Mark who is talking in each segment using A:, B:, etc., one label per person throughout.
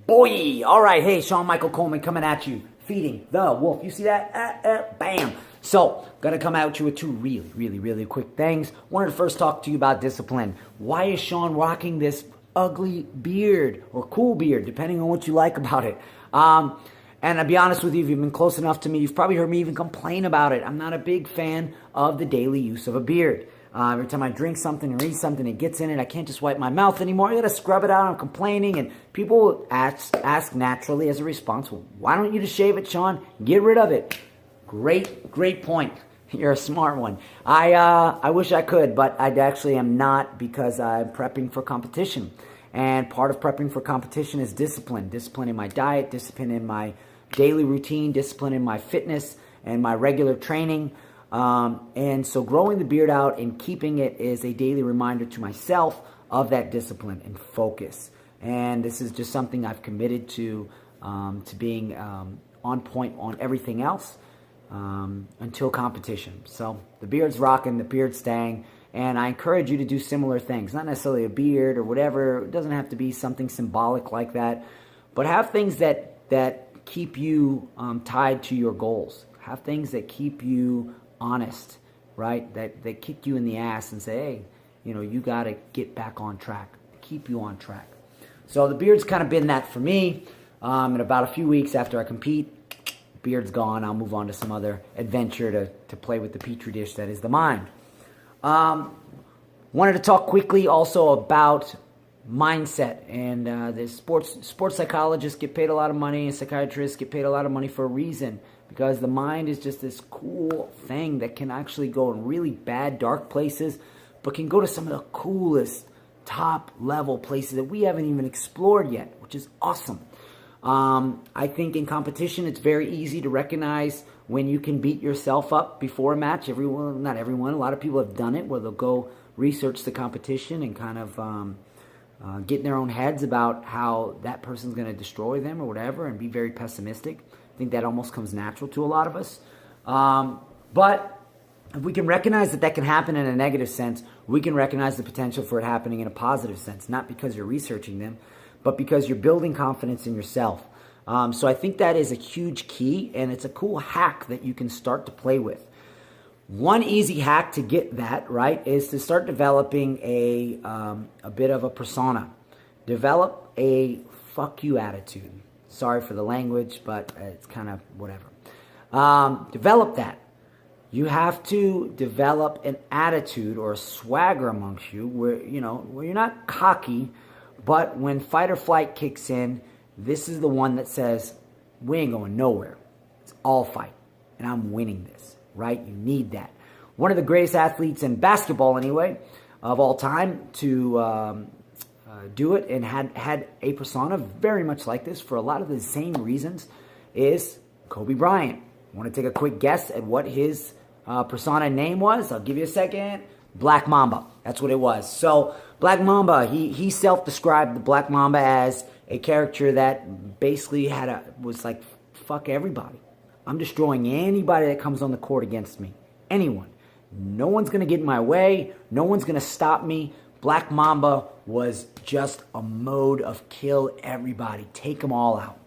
A: Boy! All right, hey, Sean Michael Coleman coming at you, feeding the wolf. You see that? Bam! So, gonna come at you with two really quick things. Wanted to first talk to you about discipline. Why is Sean rocking this ugly beard or cool beard, depending on what you like about it? And I'll be honest with you, if you've been close enough to me, you've probably heard me even complain about it. I'm not a big fan of the daily use of a beard. Every time I drink something or eat something, it gets in it. I can't just wipe my mouth anymore. I gotta scrub it out. I'm complaining, and people ask naturally as a response, well, why don't you just shave it, Sean? Get rid of it. Great point. You're a smart one. I wish I could, but I actually am not, because I'm prepping for competition. And part of prepping for competition is discipline. Discipline in my diet, discipline in my daily routine, discipline in my fitness and my regular training. And so growing the beard out and keeping it is a daily reminder to myself of that discipline and focus. And this is just something I've committed to being on point on everything else until competition. So the beard's rocking, the beard's staying, and I encourage you to do similar things. Not necessarily a beard or whatever. It doesn't have to be something symbolic like that, but have things that keep you tied to your goals. Have things that keep you honest, right? That kick you in the ass and say, hey, you got to get back on track, keep you on track. So the beard's kind of been that for me. In about a few weeks after I compete, beard's gone. I'll move on to some other adventure to play with the petri dish that is the mind. Wanted to talk quickly also about mindset, and the sports psychologists get paid a lot of money, and psychiatrists get paid a lot of money for a reason, because the mind is just this cool thing that can actually go in really bad, dark places, but can go to some of the coolest, top level places that we haven't even explored yet, which is awesome. I think in competition, it's very easy to recognize when you can beat yourself up before a match. Not everyone, a lot of people have done it, where they'll go research the competition and kind of get in their own heads about how that person's going to destroy them or whatever, and be very pessimistic. I think that almost comes natural to a lot of us. But if we can recognize that can happen in a negative sense, we can recognize the potential for it happening in a positive sense, not because you're researching them, but because you're building confidence in yourself. So I think that is a huge key, and it's a cool hack that you can start to play with. One easy hack to get that, right, is to start developing a bit of a persona. Develop a fuck you attitude. Sorry for the language, but it's kind of whatever. Develop that. You have to develop an attitude or a swagger amongst you where you're not cocky, but when fight or flight kicks in, this is the one that says, we ain't going nowhere. It's all fight, and I'm winning this, right? You need that. One of the greatest athletes in basketball, anyway, of all time to do it, and had a persona very much like this for a lot of the same reasons, is Kobe Bryant. Want to take a quick guess at what his persona name was? I'll give you a second. Black Mamba. That's what it was. So Black Mamba, he self-described the Black Mamba as a character that basically was like, fuck everybody. I'm destroying anybody that comes on the court against me. Anyone. No one's going to get in my way. No one's going to stop me. Black Mamba was just a mode of kill everybody. Take them all out.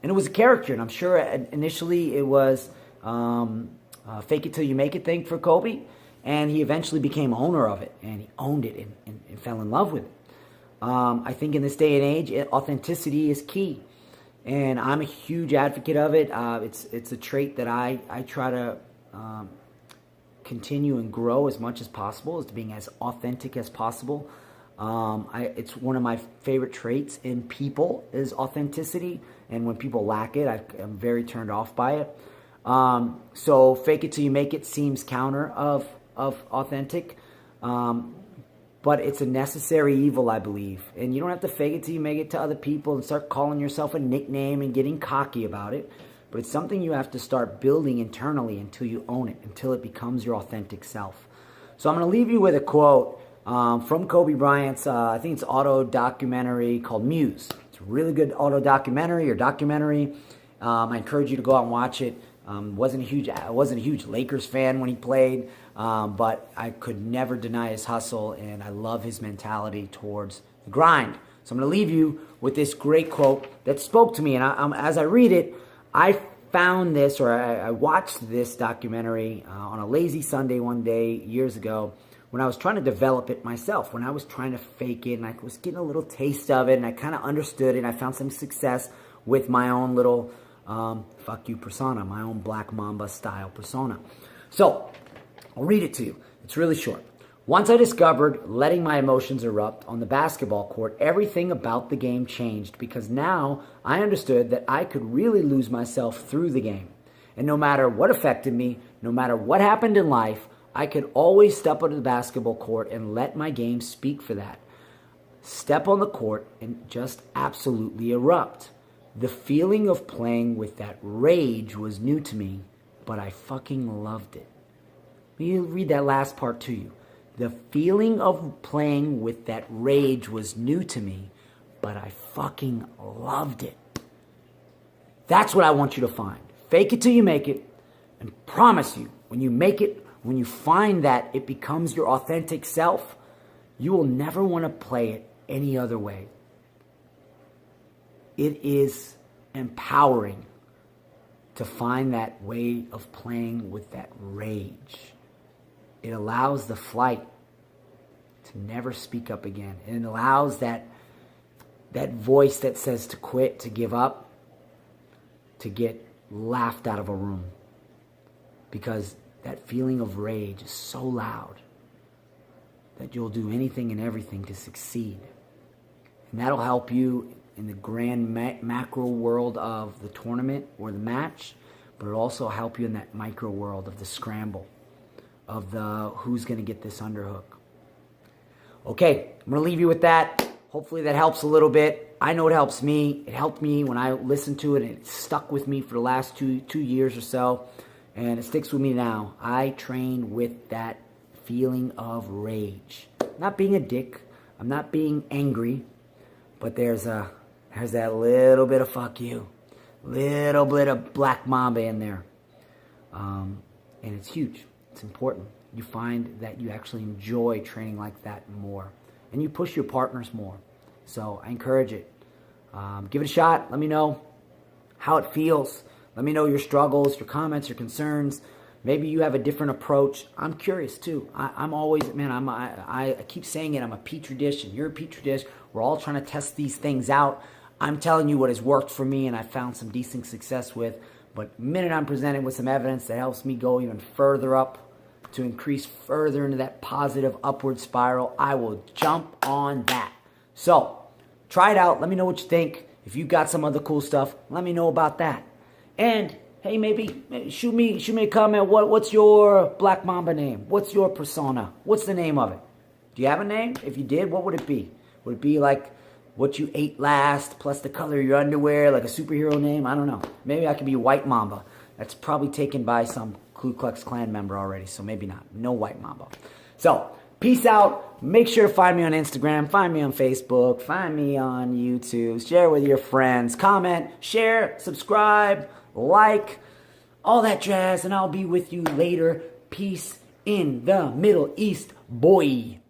A: And it was a character, and I'm sure initially it was fake it till you make it thing for Kobe, and he eventually became owner of it, and he owned it and fell in love with it. I think in this day and age, authenticity is key, and I'm a huge advocate of it. It's a trait that I try to continue and grow as much as possible, as to being as authentic as possible. It's one of my favorite traits in people is authenticity, and when people lack it, I'm very turned off by it. So fake it till you make it seems counter of authentic, but it's a necessary evil, I believe. And you don't have to fake it till you make it to other people and start calling yourself a nickname and getting cocky about it. But it's something you have to start building internally until you own it, until it becomes your authentic self. So I'm going to leave you with a quote from Kobe Bryant's, I think it's auto documentary called Muse. It's a really good auto documentary or documentary. I encourage you to go out and watch it. I wasn't a huge Lakers fan when he played, but I could never deny his hustle, and I love his mentality towards the grind. So I'm going to leave you with this great quote that spoke to me. And as I read it, I found this, or I watched this documentary on a lazy Sunday one day years ago when I was trying to develop it myself, when I was trying to fake it and I was getting a little taste of it and I kind of understood it and I found some success with my own little fuck you persona, my own Black Mamba style persona. So I'll read it to you. It's really short. Once I discovered letting my emotions erupt on the basketball court, everything about the game changed because now I understood that I could really lose myself through the game. And no matter what affected me, no matter what happened in life, I could always step onto the basketball court and let my game speak for that. Step on the court and just absolutely erupt. The feeling of playing with that rage was new to me, but I fucking loved it. Let me read that last part to you. The feeling of playing with that rage was new to me, but I fucking loved it. That's what I want you to find. Fake it till you make it, and promise you, when you make it, when you find that it becomes your authentic self, you will never want to play it any other way. It is empowering to find that way of playing with that rage. It allows the flight to never speak up again. And it allows that voice that says to quit, to give up, to get laughed out of a room. Because that feeling of rage is so loud that you'll do anything and everything to succeed. And that'll help you in the grand macro world of the tournament or the match, but it'll also help you in that micro world of the scramble, of the who's going to get this underhook. Okay, I'm going to leave you with that. Hopefully that helps a little bit. I know it helps me. It helped me when I listened to it, and it stuck with me for the last two years or so, and it sticks with me now. I train with that feeling of rage. I'm not being a dick. I'm not being angry, but there's that little bit of fuck you, little bit of Black Mamba in there, and it's huge. It's important. You find that you actually enjoy training like that more, and you push your partners more. So I encourage it. Give it a shot. Let me know how it feels. Let me know your struggles, your comments, your concerns. Maybe you have a different approach. I'm curious too. I'm always, man, I keep saying it. I'm a petri dish, and you're a petri dish. We're all trying to test these things out. I'm telling you what has worked for me and I found some decent success with. But the minute I'm presented with some evidence that helps me go even further up, to increase further into that positive upward spiral, I will jump on that. So try it out. Let me know what you think. If you got some other cool stuff, let me know about that. And hey, maybe shoot me a comment. What's your Black Mamba name? What's your persona? What's the name of it? Do you have a name? If you did, what would it be? Would it be like what you ate last plus the color of your underwear, like a superhero name? I don't know. Maybe I could be White Mamba. That's probably taken by some Ku Klux Klan member already, so maybe not. No White Mamba. So, peace out. Make sure to find me on Instagram, find me on Facebook, find me on YouTube, share with your friends, comment, share, subscribe, like, all that jazz, and I'll be with you later. Peace in the Middle East, boy.